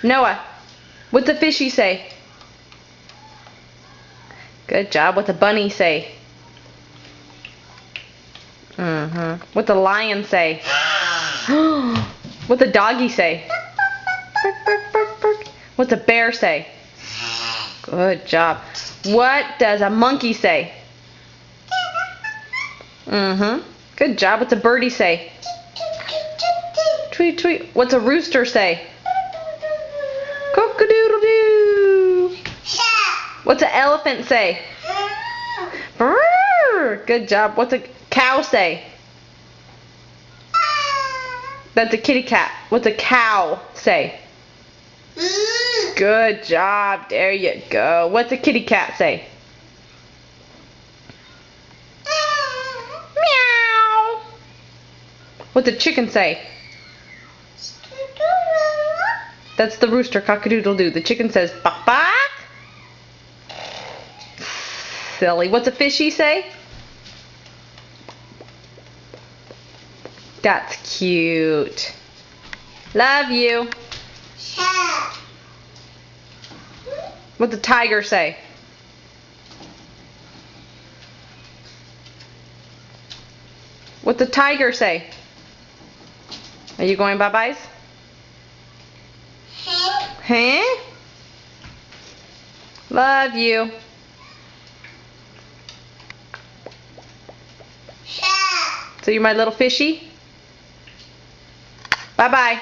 Noah, what's a fishy say? Good job. What's a bunny say? What's a lion say? What's a doggy say? Bark, bark, bark, bark. What's a bear say? Good job. What does a monkey say? Good job. What's a birdie say? Tweet, tweet. What's a rooster say? Cock-a-doodle-doo. What's an elephant say? Brrr. Good job. What's a cow say? That's a kitty cat. What's a cow say? Good job. There you go. What's a kitty cat say? Meow. What's a chicken say? That's the rooster, cock-a-doodle-doo. The chicken says, bok bok. Silly. What's a fishy say? That's cute. Love you. What's a tiger say? What's a tiger say? Are you going bye-byes? Huh? Love you. So you're my little fishy? Bye-bye.